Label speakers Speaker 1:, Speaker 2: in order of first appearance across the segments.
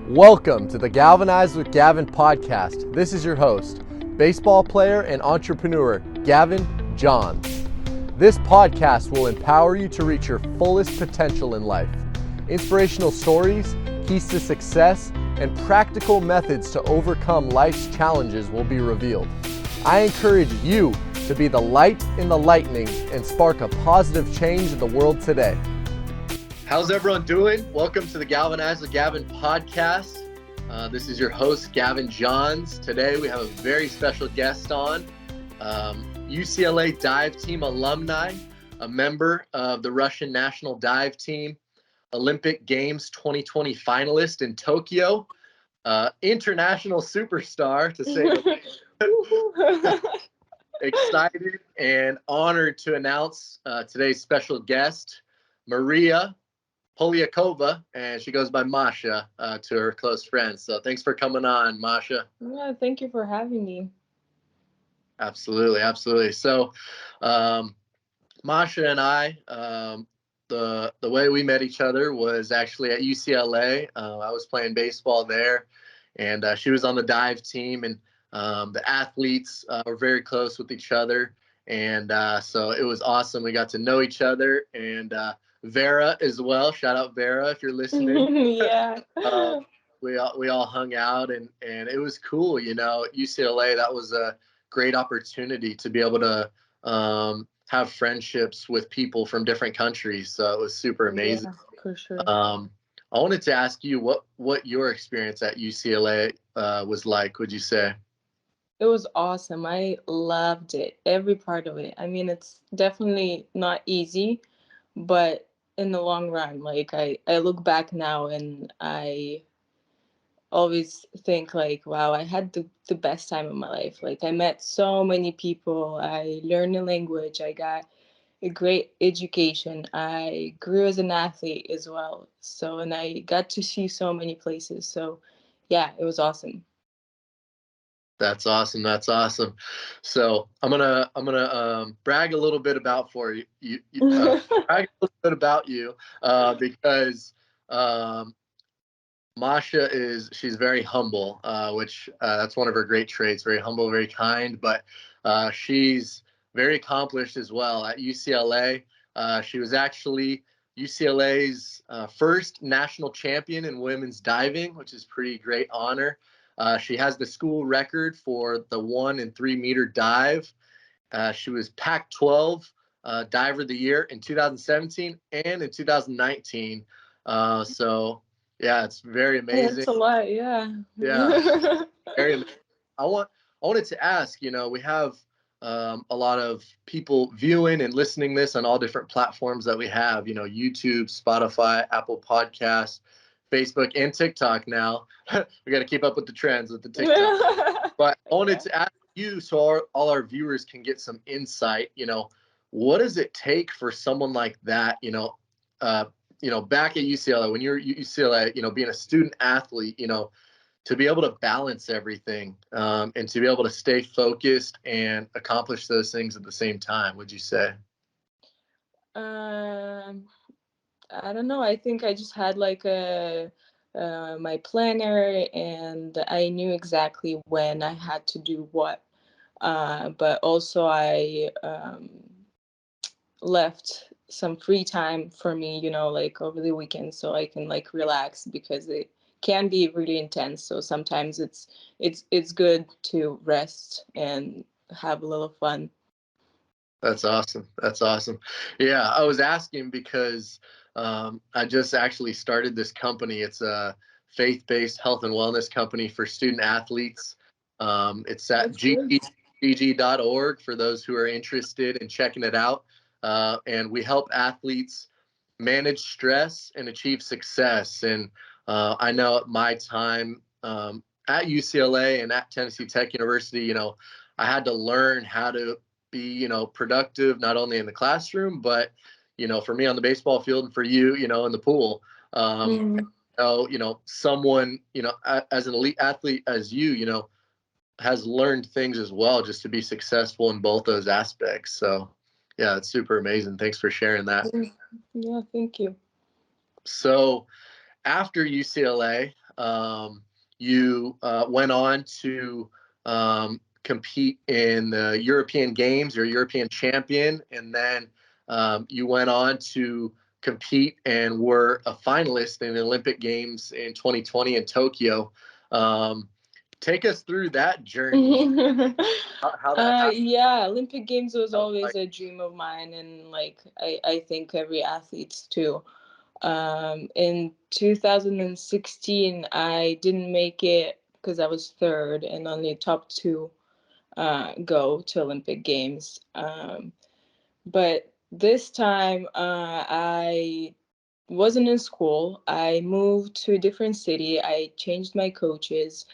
Speaker 1: Welcome to the Galvanize with Gavin podcast. This is your host, baseball player and entrepreneur, Gavin Johns. This podcast will empower you to reach your fullest potential in life. Inspirational stories, keys to success, and practical methods to overcome life's challenges will be revealed. I encourage you to be the light in the lightning and spark a positive change in the world today. How's everyone doing? Welcome to the Galvanize with Gavin podcast. This is your host, Gavin Johns. Today we have a very special guest on, UCLA dive team alumni, a member of the Russian national dive team, Olympic Games 2020 finalist in Tokyo, international superstar, to say the least. Excited and honored to announce today's special guest, Maria Polyakova, and she goes by Masha to her close friends. So thanks for coming on, Masha.
Speaker 2: Yeah, thank you for having me.
Speaker 1: Absolutely. So Masha and I, the way we met each other was actually at UCLA. I was playing baseball there, and she was on the dive team, and the athletes were very close with each other. And so it was awesome. We got to know each other, and Vera as well. Shout out Vera if you're listening.
Speaker 2: Yeah.
Speaker 1: We all hung out, and it was cool. You know, at UCLA, that was a great opportunity to be able to have friendships with people from different countries. So it was super amazing.
Speaker 2: Yeah, for sure.
Speaker 1: I wanted to ask you what your experience at UCLA was like. Would you say?
Speaker 2: It was awesome. I loved it, every part of it. I mean, it's definitely not easy, but in the long run, like I look back now and I always think like, wow, I had the best time of my life. Like I met so many people, I learned a language, I got a great education, I grew as an athlete as well. So, and I got to see so many places. So, yeah, it was awesome.
Speaker 1: That's awesome. That's awesome. So I'm gonna brag a little bit about for you. Brag a little bit about you because um, Masha she's very humble, which that's one of her great traits. Very humble, very kind, but she's very accomplished as well. At UCLA, she was actually UCLA's first national champion in women's diving, which is pretty great honor. She has the school record for the 1 and 3 meter dive. She was Pac-12 Diver of the Year in 2017 and in 2019. So yeah, it's very amazing.
Speaker 2: That's a lot, yeah.
Speaker 1: Yeah, very amazing. I wanted to ask, we have a lot of people viewing and listening this on all different platforms that we have, YouTube, Spotify, Apple Podcasts, Facebook, and TikTok now. We got to keep up with the trends with the TikTok. But I wanted to ask you, so all our viewers can get some insight, what does it take for someone like that, back at UCLA, when you're at UCLA, being a student athlete, to be able to balance everything and to be able to stay focused and accomplish those things at the same time, would you say?
Speaker 2: um I don't know. I think I just had like a my planner, and I knew exactly when I had to do what. But also, I left some free time for me, like over the weekend, so I can like relax because it can be really intense. So sometimes it's good to rest and have a little fun.
Speaker 1: That's awesome. That's awesome. Yeah, I was asking because I just actually started this company. It's a faith-based health and wellness company for student athletes. It's at
Speaker 2: That's good.
Speaker 1: gg.org for those who are interested in checking it out. And we help athletes manage stress and achieve success. And I know at my time at UCLA and at Tennessee Tech University, I had to learn how to be, productive, not only in the classroom, but, for me on the baseball field and for you, in the pool.
Speaker 2: Mm.
Speaker 1: Someone, as an elite athlete as has learned things as well just to be successful in both those aspects. So yeah, it's super amazing. Thanks for sharing that.
Speaker 2: Yeah, thank you.
Speaker 1: So after UCLA, You went on to compete in the European Games. You're a European champion, and then you went on to compete and were a finalist in the Olympic Games in 2020 in Tokyo. Take us through that journey. How that happened.
Speaker 2: Yeah, Olympic Games was always
Speaker 1: Like,
Speaker 2: a dream of mine, and like I think every athlete's too. In 2016, I didn't make it because I was third and only top two go to Olympic Games. But this time, I wasn't in school. I moved to a different city. I changed my coaches.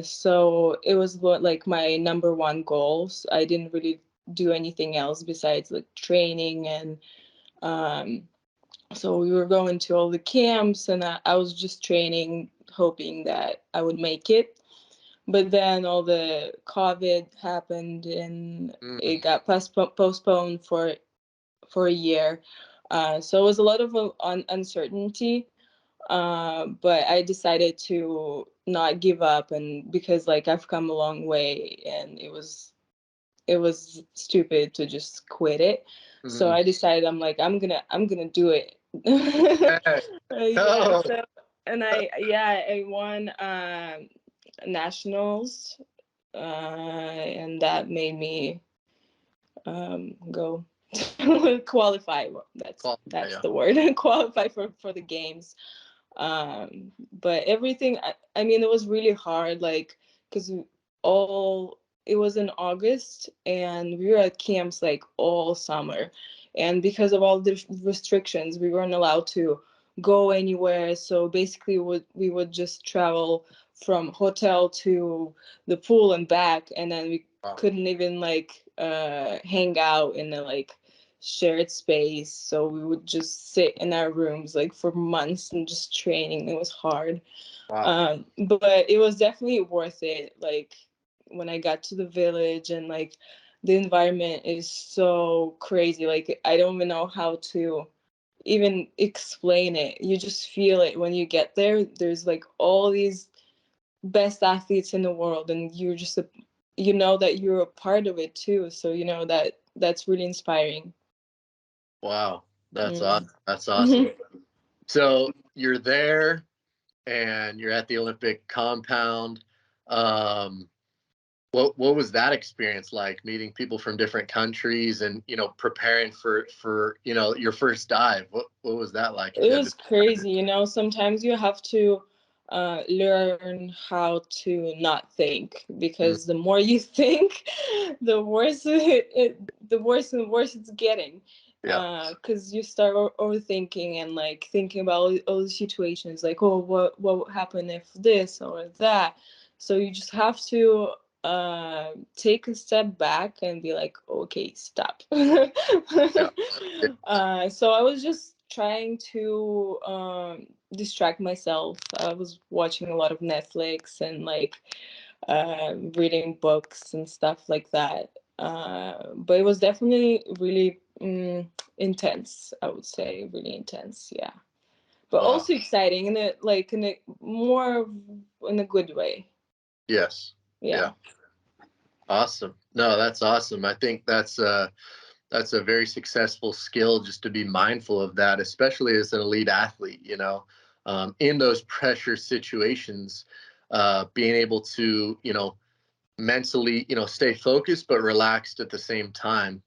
Speaker 2: So it was like my number one goals. I didn't really do anything else besides like training, and so we were going to all the camps, and I was just training, hoping that I would make it. But then all the COVID happened, and it got postponed for a year. So it was a lot of uncertainty. But I decided to not give up, and because like I've come a long way, and it was stupid to just quit it. So I decided I'm gonna do it. Yeah.
Speaker 1: oh,
Speaker 2: So and I won nationals, and that made me go qualify. That's
Speaker 1: yeah.
Speaker 2: the word. Qualify for the games. But everything, I mean, it was really hard, like, because all it was in August, and we were at camps like all summer, and because of all the restrictions, we weren't allowed to go anywhere. So basically we would just travel from hotel to the pool and back, and then we couldn't even like hang out in the like shared space. So we would just sit in our rooms like for months and just training. It was hard. But it was definitely worth it. Like when I got to the village, and like the environment is so crazy. Like I don't even know how to even explain it. You just feel it when you get there. There's like all these best athletes in the world, and you're just you know that you're a part of it too. So you know that that's really inspiring.
Speaker 1: Wow, that's
Speaker 2: Mm.
Speaker 1: awesome. That's awesome. So you're there, and you're at the Olympic compound. Um, what was that experience like? Meeting people from different countries, and preparing for your first dive. What was that like? If
Speaker 2: It
Speaker 1: you had to
Speaker 2: was crazy, sometimes you have to learn how to not think,
Speaker 1: Mm,
Speaker 2: because the more you think, the worse the worse and worse it's getting.
Speaker 1: yeah,
Speaker 2: Because you start overthinking, and like thinking about all the situations, like, oh, what would happen if this or that. So you just have to take a step back and be like, okay, stop.
Speaker 1: yeah, yeah.
Speaker 2: So I was just trying to distract myself. I was watching a lot of Netflix, and like reading books and stuff like that. But it was definitely really intense. I would say really intense. Yeah, but
Speaker 1: Wow.
Speaker 2: also exciting in a like in a more in a good way.
Speaker 1: Yes.
Speaker 2: Yeah.
Speaker 1: Yeah. Awesome. No, that's awesome. I think that's a very successful skill, just to be mindful of that, especially as an elite athlete. In those pressure situations, being able to mentally stay focused but relaxed at the same time.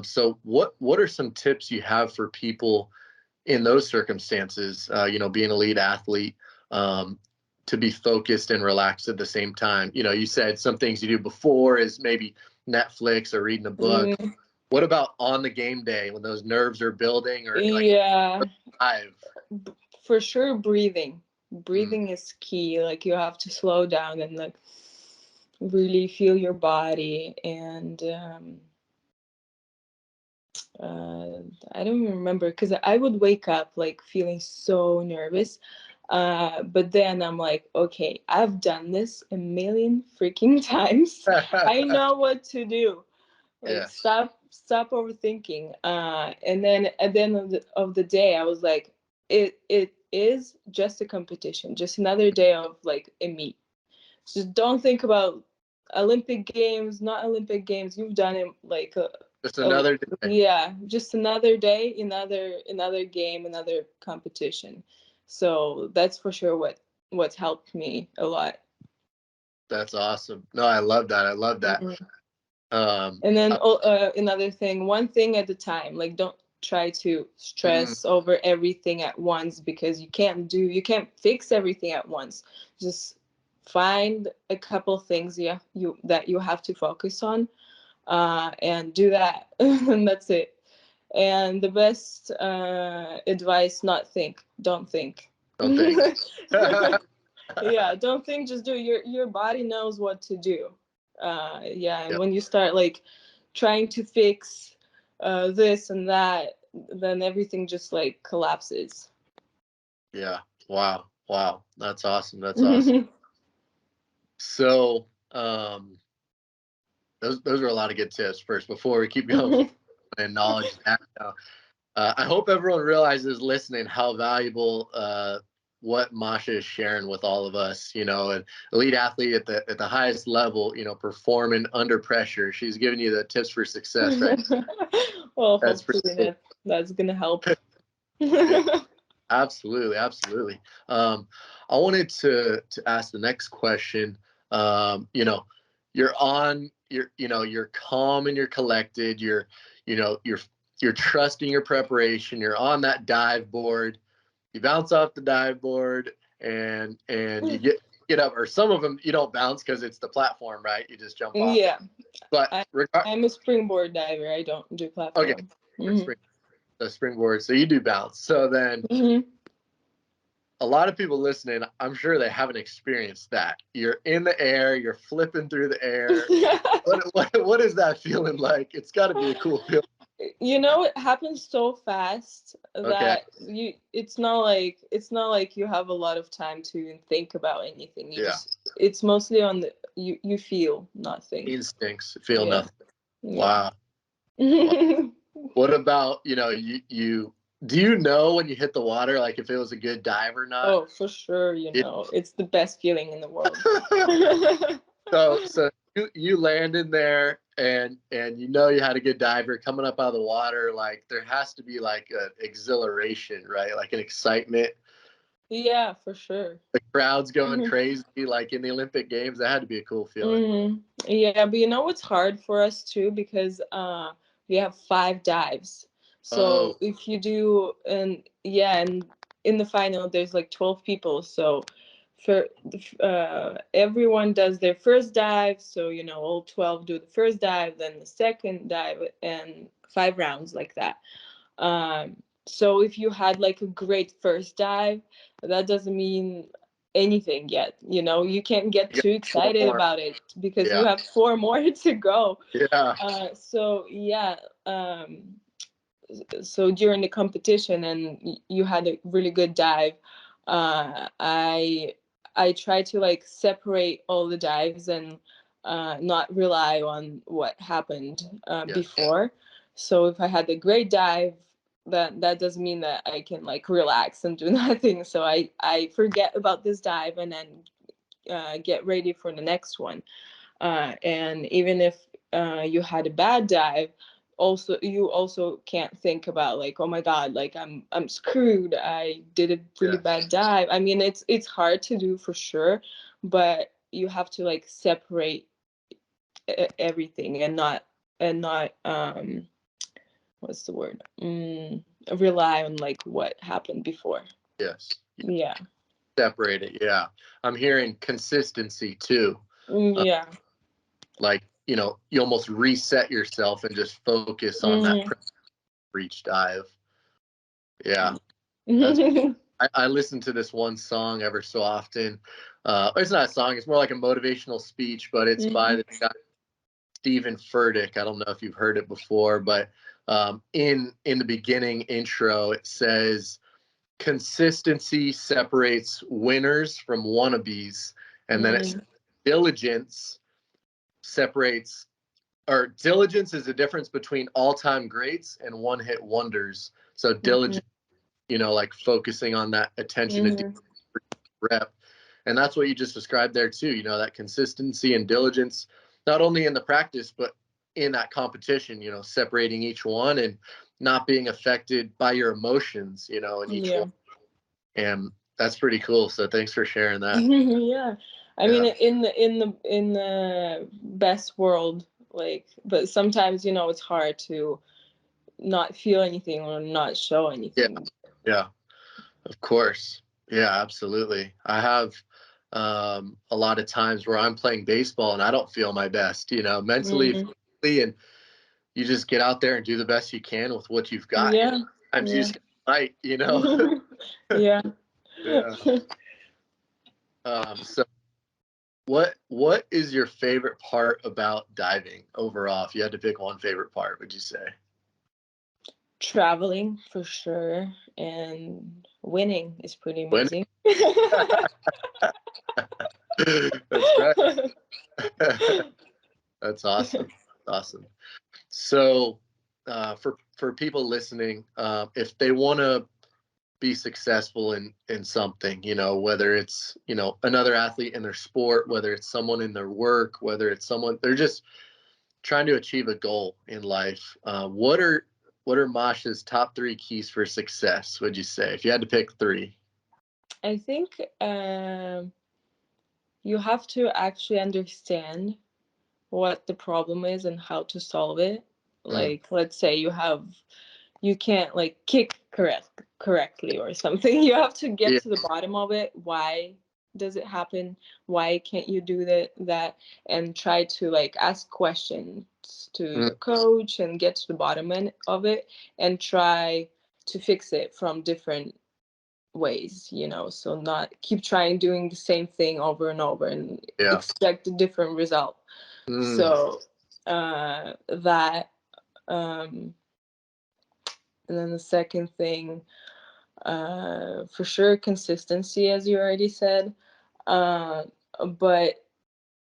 Speaker 1: So what are some tips you have for people in those circumstances? Being a lead athlete, to be focused and relaxed at the same time. You said some things you do before is maybe Netflix or reading a book.
Speaker 2: Mm,
Speaker 1: What about on the game day when those nerves are building, or like
Speaker 2: yeah.
Speaker 1: live?
Speaker 2: For sure, breathing.
Speaker 1: Mm,
Speaker 2: Breathing is key. Like you have to slow down and like really feel your body. And I don't even remember, because I would wake up like feeling so nervous. But then I'm like, okay, I've done this a million freaking times. I know what to do. Like
Speaker 1: yeah.
Speaker 2: stop overthinking. And then at the end of the day, I was like, it is just a competition, just another day of like a meet. Just don't think about Olympic Games, not Olympic Games. You've done it like
Speaker 1: Just another day.
Speaker 2: yeah, just another day, another game, another competition. So that's for sure what's helped me a lot.
Speaker 1: That's awesome. No, I love that. I love that.
Speaker 2: And then another thing, one thing at a time. Like, don't try to stress over everything at once, because you can't fix everything at once. Just find a couple things that you have to focus on, and do that. And that's it. And the best advice: don't think.
Speaker 1: Don't think.
Speaker 2: Yeah, don't think, just do. Your body knows what to do. Yeah, and
Speaker 1: Yep.
Speaker 2: when you start like trying to fix this and that, then everything just like collapses.
Speaker 1: Yeah. Wow. Wow. That's awesome. That's awesome. So, those are a lot of good tips. First, before we keep going, and knowledge. I hope everyone realizes listening how valuable what Masha is sharing with all of us. You know, an elite athlete at the highest level. You know, performing under pressure. She's giving you the tips for success, right?
Speaker 2: Well, hopefully that's gonna help.
Speaker 1: Yeah, absolutely, absolutely. I wanted to ask the next question. You know, you're calm and you're collected. You're trusting your preparation. You're on that dive board. You bounce off the dive board, and you get up. Or some of them you don't bounce because it's the platform, right? You just jump off.
Speaker 2: Yeah,
Speaker 1: But
Speaker 2: I'm a springboard diver. I don't do platform.
Speaker 1: Okay, the springboard. So you do bounce. So then. A lot of people listening, I'm sure they haven't experienced that. You're in the air, you're flipping through the air. What is that feeling like? It's got to be a cool feeling.
Speaker 2: You know, it happens so fast that it's not like you have a lot of time to even think about anything. It's mostly on you feel, not think.
Speaker 1: Instincts, feel nothing.
Speaker 2: Yeah.
Speaker 1: Wow. What about, you do you know when you hit the water, like if it was a good dive or not?
Speaker 2: Oh, for sure, it's the best feeling in the world.
Speaker 1: So you land in there, and you had a good diver coming up out of the water. Like, there has to be like an exhilaration, right? Like an excitement.
Speaker 2: Yeah, for sure.
Speaker 1: The crowd's going crazy, like in the Olympic Games. That had to be a cool feeling.
Speaker 2: Yeah, but it's hard for us too, because we have 5 dives. So if you do, and in the final there's like 12 people. So for everyone does their first dive. So all 12 do the first dive, then the second dive, and 5 rounds like that. So if you had like a great first dive, that doesn't mean anything yet. You can't get too excited about it, because you have 4 more to go. So during the competition, and you had a really good dive, I try to like separate all the dives, and not rely on what happened before. So if I had a great dive, that doesn't mean that I can like relax and do nothing. So I forget about this dive, and then get ready for the next one. And even if you had a bad dive, you also can't think about like, oh my god, like I'm screwed, I did a really bad dive. I mean, it's hard to do for sure, but you have to like separate everything, and not what's the word, rely on like what happened before. Yeah.
Speaker 1: Separate it. I'm hearing consistency too. Like, you almost reset yourself and just focus on that for each dive. I listen to this one song ever so often. It's not a song, it's more like a motivational speech, but it's by the guy Stephen Furtick. I don't know if you've heard it before, but in the beginning intro, it says consistency separates winners from wannabes, and then it's diligence separates, or diligence is the difference between all-time greats and one-hit wonders. So diligence like focusing on that attention to
Speaker 2: Mm-hmm.
Speaker 1: rep. And that's what you just described there too, that consistency and diligence, not only in the practice, but in that competition, separating each one and not being affected by your emotions, in each
Speaker 2: Yeah.
Speaker 1: one. And that's pretty cool. So thanks for sharing that.
Speaker 2: Yeah. I mean,
Speaker 1: Yeah.
Speaker 2: in the best world, like, but sometimes, it's hard to not feel anything or not show
Speaker 1: Yeah.
Speaker 2: anything.
Speaker 1: Yeah. Of course. Yeah, absolutely. I have a lot of times where I'm playing baseball and I don't feel my best, mentally,
Speaker 2: Mm.
Speaker 1: physically, and you just get out there and do the best you can with what you've got.
Speaker 2: Yeah.
Speaker 1: Sometimes you
Speaker 2: Yeah.
Speaker 1: just fight,
Speaker 2: Yeah.
Speaker 1: Yeah. So what is your favorite part about diving overall? If you had to pick one favorite part, would you say?
Speaker 2: Traveling for sure, and winning is pretty
Speaker 1: When
Speaker 2: amazing.
Speaker 1: That's right. That's awesome. Awesome. So, for people listening, if they want to be successful in something, whether it's another athlete in their sport, whether it's someone in their work, whether it's someone they're just trying to achieve a goal in life, what are Masha's top 3 keys for success? Would you say if you had to pick 3?
Speaker 2: I think you have to actually understand what the problem is and how to solve it.
Speaker 1: Mm,
Speaker 2: Like, let's say you can't like kick correctly or something. You have to get
Speaker 1: yeah.
Speaker 2: to the bottom of it. Why does it happen? Why can't you do that? And try to like ask questions to
Speaker 1: Mm,
Speaker 2: your coach and get to the bottom of it, and try to fix it from different ways, so not keep trying doing the same thing over and over and
Speaker 1: yeah.
Speaker 2: expect a different result.
Speaker 1: Mm,
Speaker 2: So that um and then the second thing, for sure, consistency, as you already said, uh but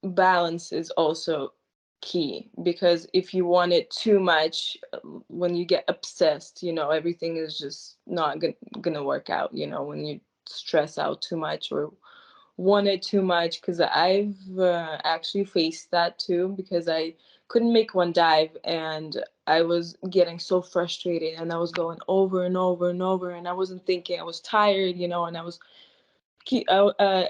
Speaker 2: balance is also key, because if you want it too much, when you get obsessed, everything is just not gonna work out, when you stress out too much or want it too much. Because I've actually faced that too, because I couldn't make one dive and I was getting so frustrated, and I was going over and over and over, and I wasn't thinking, I was tired, and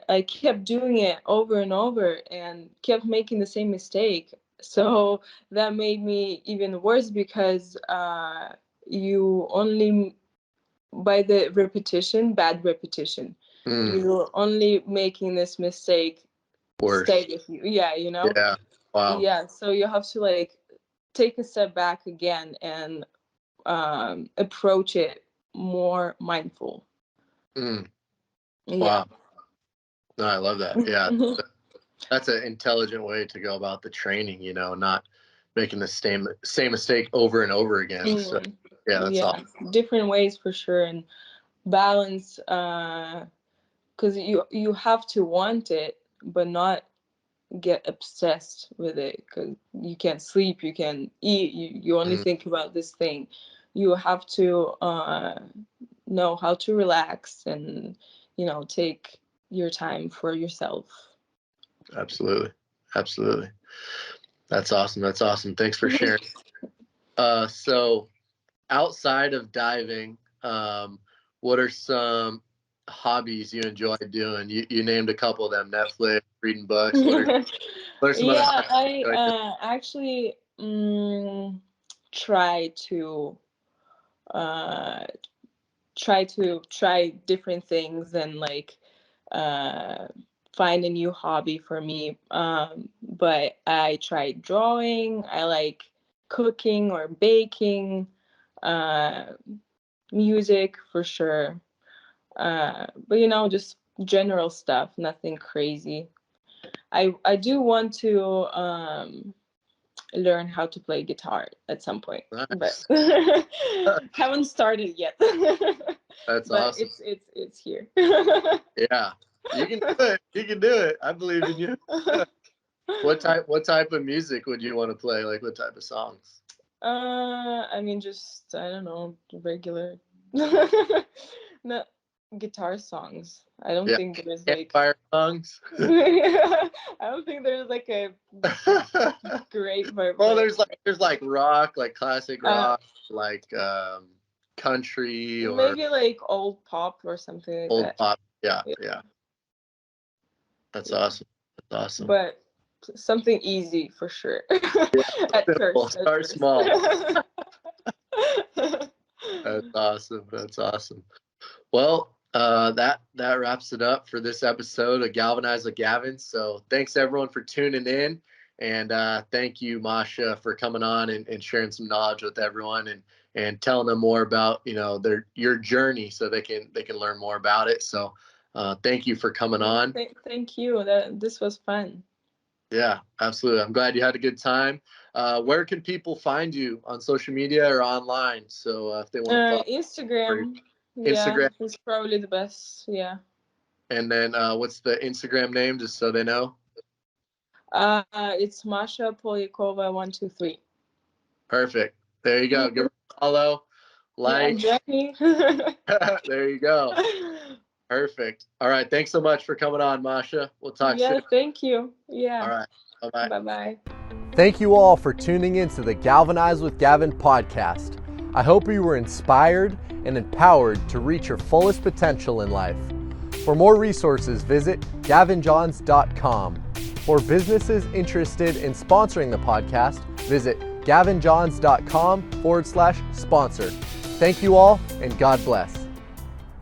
Speaker 2: I kept doing it over and over and kept making the same mistake. So that made me even worse, because you only, by the repetition, bad repetition,
Speaker 1: mm,
Speaker 2: you're only making this mistake stay
Speaker 1: worse.
Speaker 2: with you. Yeah,
Speaker 1: Yeah. Wow.
Speaker 2: Yeah, so you have to like take a step back again and approach it more mindful.
Speaker 1: Mm,
Speaker 2: Yeah.
Speaker 1: wow. No, I love that. Yeah. That's an intelligent way to go about the training, not making the same mistake over and over again. So
Speaker 2: Mm.
Speaker 1: yeah, that's all.
Speaker 2: Yeah, different ways for sure, and balance, because you have to want it, but not get obsessed with it, because you can't sleep, you can't eat, you only
Speaker 1: Mm,
Speaker 2: think about this thing. You have to know how to relax and take your time for yourself.
Speaker 1: absolutely. Absolutely. That's awesome. That's awesome. Thanks for sharing. So outside of diving, what are some hobbies you enjoy doing? You named a couple of them: Netflix, reading books. What are some other
Speaker 2: Yeah,
Speaker 1: hobbies
Speaker 2: I
Speaker 1: you enjoy doing?
Speaker 2: actually try to uh, try different things, and like uh, find a new hobby for me. But I tried drawing. I like cooking or baking, uh, music for sure. But just general stuff, nothing crazy. I do want to learn how to play guitar at some point, but
Speaker 1: Nice.
Speaker 2: haven't started yet.
Speaker 1: That's
Speaker 2: But
Speaker 1: awesome.
Speaker 2: it's here.
Speaker 1: Yeah, you can do it. You can do it. I believe in you. What type of music would you want to play? Like what type of songs?
Speaker 2: I mean, just I don't know, regular. No, guitar songs. I don't
Speaker 3: Yeah,
Speaker 2: think there's like
Speaker 3: campfire songs.
Speaker 2: I don't think there's like a great
Speaker 3: Well,
Speaker 2: fireplace.
Speaker 3: there's like rock, like classic
Speaker 2: Uh,
Speaker 3: rock, like country or
Speaker 2: maybe like old pop or something like
Speaker 3: old
Speaker 2: that.
Speaker 3: pop. Yeah,
Speaker 2: Yeah,
Speaker 3: yeah. That's
Speaker 2: yeah.
Speaker 3: awesome. That's awesome.
Speaker 2: But something easy for sure.
Speaker 3: Yeah,
Speaker 2: At
Speaker 3: simple.
Speaker 2: first, at
Speaker 3: Start
Speaker 2: first.
Speaker 3: small. That's awesome. That's awesome. Well, that wraps it up for this episode of Galvanize with Gavin. So thanks everyone for tuning in, and thank you, Masha, for coming on and sharing some knowledge with everyone and telling them more about your journey so they can learn more about it. So thank you for coming on.
Speaker 2: Thank you. This was fun.
Speaker 3: Yeah, absolutely. I'm glad you had a good time. Where can people find you on social media or online? So if they want to follow
Speaker 2: Instagram. Yeah,
Speaker 3: Instagram,
Speaker 2: it's probably the best. Yeah.
Speaker 3: and then what's the Instagram name, just so they know?
Speaker 2: It's Masha Polyakova 123.
Speaker 3: Perfect. There you go. Give her a follow,
Speaker 2: Yeah,
Speaker 3: like.
Speaker 2: Jenny.
Speaker 3: There you go. Perfect. All right. Thanks so much for coming on, Masha. We'll talk soon.
Speaker 2: Yeah, thank you. Yeah.
Speaker 3: All right. Bye-bye.
Speaker 2: Bye-bye.
Speaker 1: Thank you all for tuning in to the Galvanize with Gavin podcast. I hope you were inspired and empowered to reach your fullest potential in life. For more resources, visit gavinjohns.com. For businesses interested in sponsoring the podcast, visit gavinjohns.com/sponsor. Thank you all, and God bless.